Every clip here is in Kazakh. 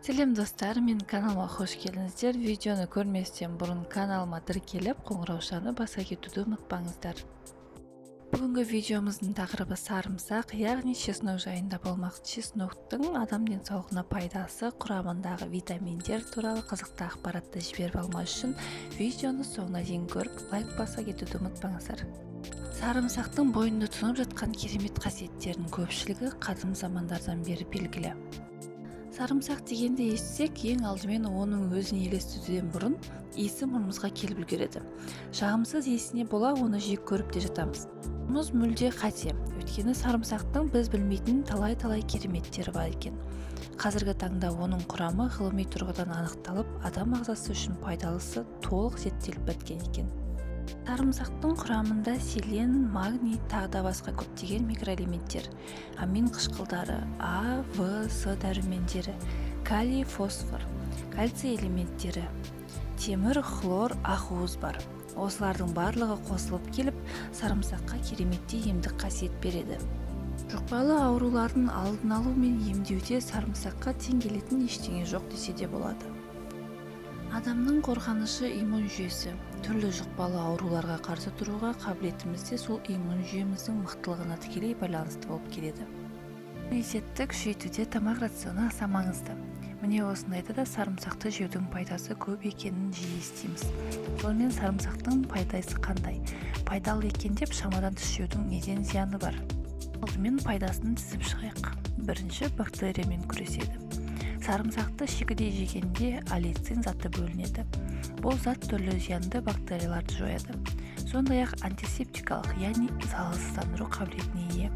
Сәлем достар, мен каналыма хош келдіңіздер. Видеоны көрместен бұрын каналыма тіркеліп, қоңыраушаны баса кетуді ұмытпаңыздар. Бүгінгі видеомыздың тақырыбы сарымсақ, яғни чеснок жайында болмақ. Чесноктың адам денсаулығына пайдасы, құрамындағы витаминдер туралы қызықты ақпаратты жіберіп алмас үшін видеоны соңына дейін көріп, лайк баса кетуді ұмытпаңыздар. Сарымсақтың бойында тұнып жатқан керемет қасиеттерінің көпшілігі қадым замандардан бері белгілі. Сарымсақ дегенде естісек, ең алдымен оның өзін елестетуден бұрын иісі мұрнымызға келіп үлгереді. Жағымсыз иісіне бола оны жек көріп те жатамыз. Мұз мүлде қате, өйткені сарымсақтың біз білмейтін талай-талай кереметтері бар екен. Қазіргі таңда оның құрамы ғылыми тұрғыдан анықталып, адам ағзасы үшін пайдалысы толық зерттеліп біткен екен. Сарымсақтың құрамында селен, магний, тағы да басқа көптеген микроэлементтер, амин қышқылдары, А, В, С дәрумендері, калий, фосфор, кальций элементтері, темір, хлор, ақуыз бар. Осылардың барлығы қосылып келіп, сарымсаққа кереметтей емдік қасиет береді. Жұқпалы аурулардың алдын алу мен емдеуде сарымсаққа тең келетін ештеңе жоқ десе де болады. Адамның қорғанышы иммун жүйесі. Түрлі жұқпалы ауруларға қарсы тұруға қабілетімізде сол иммун жүйеміздің мықтылығына тікелей байланысты болып келеді. Иммунитетті күшейтуде тамақ рационы аса маңызды. Міне осындайда да сарымсақты жеудің пайдасы көп екенін жиі естиміз. Сонымен сарымсақтың пайдасы қандай? Пайдалы екен деп шамадан тыс жеудің неден зияны бар? Алдымен пайдасын тізіп шығайық. Бірінші, бактериямен күреседі. Сарымсақты шикідей жегенде аллицин заты бөлінеді. Бұл зат түрлі зиянды бактерияларды жояды. Сондай-ақ антисептикалық, яғни залалсыздандыру қабілетіне ие.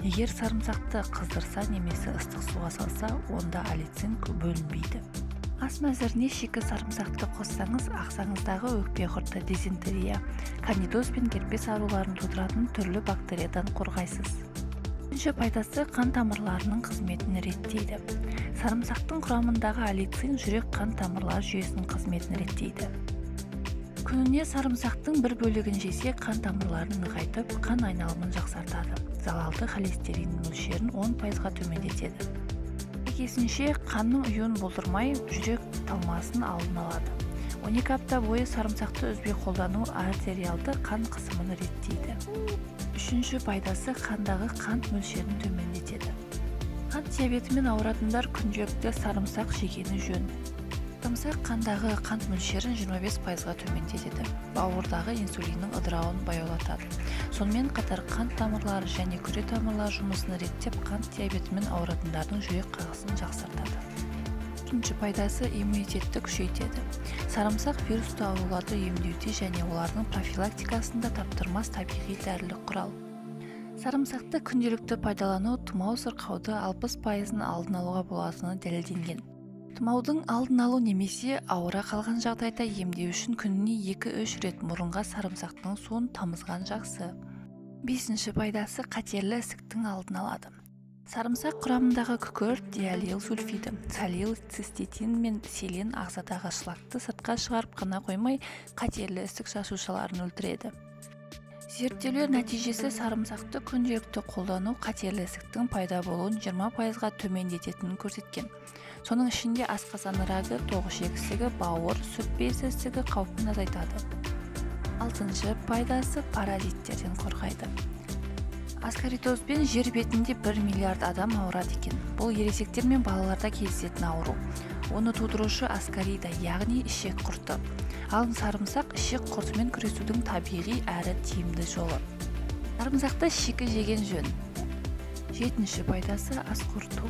Егер сарымсақты қыздырса немесе ыстық суға салса, онда аллицин бөлінбейді. Ас мәзіріне шикі сарымсақты қоссаңыз, ағзаңыздағы өкпе құрты, дизентерия, кандидоз бен герпес ауруларын тудыратын түрлі бактериядан қорғайсыз. Үшінші пайдасы қан тамырларының қызметін реттейді. Сарымсақтың құрамындағы аллицин жүрек қан тамырлар жүйесінің қызметін реттейді. Күніне сарымсақтың бір бөлігін жесе, қан тамырларын нығайтып, қан айналымын жақсартады. Залалды холестерин мөлшерін 10%-ға төмендетеді. Сәйкесінше қанның ұюын болдырмай, жүрек талмасын алдын алады. 12 апта бойы сарымсақты үзбей қолдану артериалды қан қысымын реттейді. Үшінші пайдасы қандағы қант мөлшерін төмендетеді. Қант диабетімен ауыратындар күнделікті сарымсақ жегені жөн. Сарымсақ қандағы қант мөлшерін 25%-ға төмендетеді. Бауырдағы инсулиннің ыдырауын баяулатады. Сонымен қатар қант тамырлары және күре тамырлар жұмысын реттеп, қант диабетімен ауыратындардың жүрек қағысын жақсартады. Үшінші пайдасы иммунитетті күшейтеді. Сарымсақ вирусты ауруларды емдеуде және олардың профилактикасында таптырмас табиғи дәрілік құрал. Сарымсақты күнделікті пайдалану тұмау сырқауды 60%-ын алдын алуға болатыны дәлелденген. Тұмаудың алдын алу немесе ауыра қалған жағдайда емдеу үшін күніне 2-3 рет мұрынға сарымсақтың суын тамызған жақсы. Бесінші пайдасы қатерлі ісіктің алдын алады. Сарымсақ құрамындағы күкірт, диалил сульфиді, салил, циститин мен селен ағзадағы шлакты сыртқа шығарып қана қоймай, қатерлі ісік жасушаларын өлтіреді. Зерттеулер нәтижесі сарымсақты күнделікті қолдану қатерлі ісіктің пайда болуын 20%-ға төмендететінін көрсеткен. Соның ішінде асқазан рагы, тоғышек ісігі, бауыр, сүт безі ісігі қаупін азайтады. Алтыншы пайдасы паразиттерден қорғайды. Аскаридозбен жер бетінде 1 миллиард адам ауырады екен. Бұл ересектер мен балаларда кездесетін ауру. Оны тудырушы аскарида, яғни ішек құрты. Ал сарымсақ ішек құртымен күресудің табиғи әрі тиімді жолы. Сарымсақты шикі жеген жөн. Жетінші пайдасы ас құрту.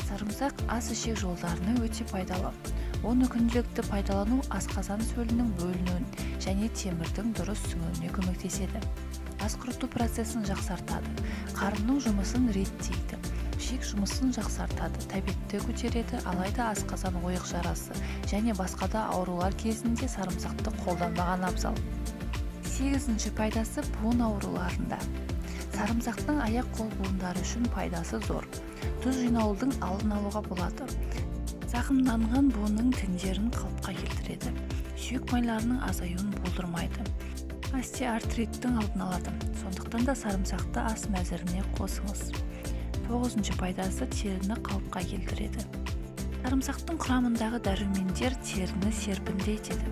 Сарымсақ ас ішек жолдарына өте пайдалы. Оны күнделікті пайдалану асқазан сөлінің бөлінуін және темірдің дұрыс сіңуіне көмектеседі. Ас құрту процесін жақсартады, қарынның жұмысын реттейді, ішек жұмысын жақсартады, тәбетті көтереді, алайда асқазан ойық жарасы және басқа да аурулар кезінде сарымсақты қолданбаған абзал. Сегізінші пайдасы буын ауруларында. Сарымсақтың аяқ-қол буындары үшін пайдасы зор. Тұз жинаудың алдын алуға болады. Зақымданған буынның тіндерін қалыпқа келтіреді. Сүйек майларының азаюын болдырмайды. Остеоартриттің алдын алады. Сондықтан да сарымсақты ас мәзіріне қосыңыз. 9-шы пайдасы теріні қалыпқа келтіреді. Сарымсақтың құрамындағы дәрумендер теріні серпімдетеді,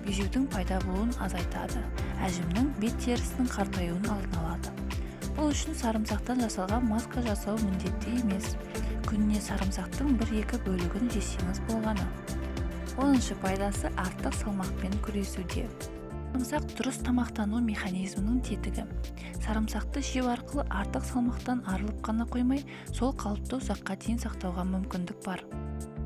безеудің пайда болуын азайтады, әжімнің бет терісінің қартаюын алдын алады. Бұл үшін сарымсақтан жасалған маска жасау міндетті емес. Күніне сарымсақтың 1-2 бөлігін жесеңіз болғаны. 10-шы пайдасы артық салмақпен күресуде. Сарымсақ дұрыс тамақтану механизмінің тетігі. Сарымсақты жеу арқылы артық салмақтан арылып қана қоймай, сол қалыпты ұзаққа дейін сақтауға мүмкіндік бар.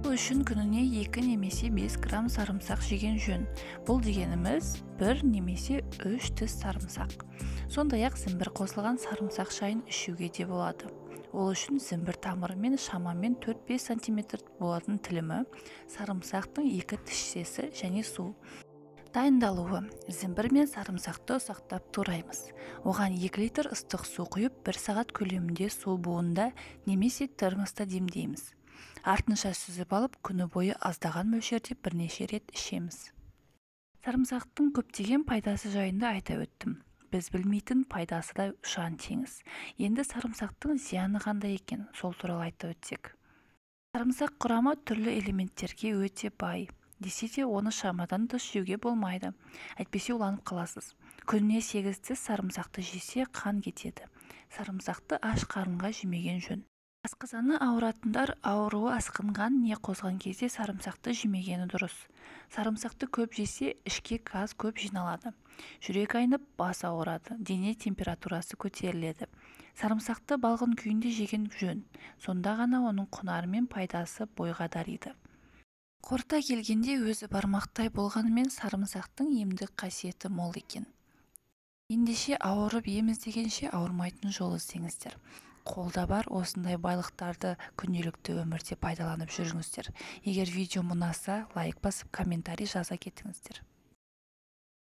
Бұл үшін күніне 2 немесе 5 грамм сарымсақ жеген жөн. Бұл дегеніміз 1 немесе 3 тіс сарымсақ. Сондай-ақ зімбір қосылған сарымсақ шайын ішуге де болады. Ол үшін зімбір тамырымен шамамен 4-5 см болатын тілімі, сарымсақтың 2 тіссесі және су. Дайындалуы: зімбір мен сарымсақты ұсақтап тураймыз. Оған 2 литр ыстық су құйып 1 сағат көлемінде су буында немесе термоста демдейміз. Артынша сүзіп алып, күні бойы аздаған мөлшерде бірнеше рет ішеміз. Сарымсақтың көптеген пайдасы жайында айта өттім. Біз білмейтін пайдасы да ұшан теңіз. Енді сарымсақтың зияны қандай екен, сол туралы айта өтсек. Сарымсақ құрамы түрлі элементтерге өте бай. Десе де оны шамадан тыс жеуге болмайды. Әйтпесе уланып қаласыз. Күніне 8 тіс сарымсақты жесе қан кетеді. Сарымсақты аш қарынға жемеген жөн. Асқазаны ауыратындар ауруы асқынған не қозған кезде сарымсақты жемегені дұрыс. Сарымсақты көп жесе ішке газ көп жиналады. Жүрек айнып, бас ауырады, дене температурасы көтеріледі. Сарымсақты балғын күйінде жеген жөн. Сонда ғана оның құнары мен пайдасы бойға дариды. Қорыта келгенде өзі бармақтай болғанымен сарымсақтың емдік қасиеті мол екен. Ендеше ауырып ем іздегенше ауырмайтын жол іздеңіздер. Қолда бар осындай байлықтарды күнделікті өмірде пайдаланып жүріңіздер. Егер видео ұнаса, лайк басып, комментарий жаза кетіңіздер.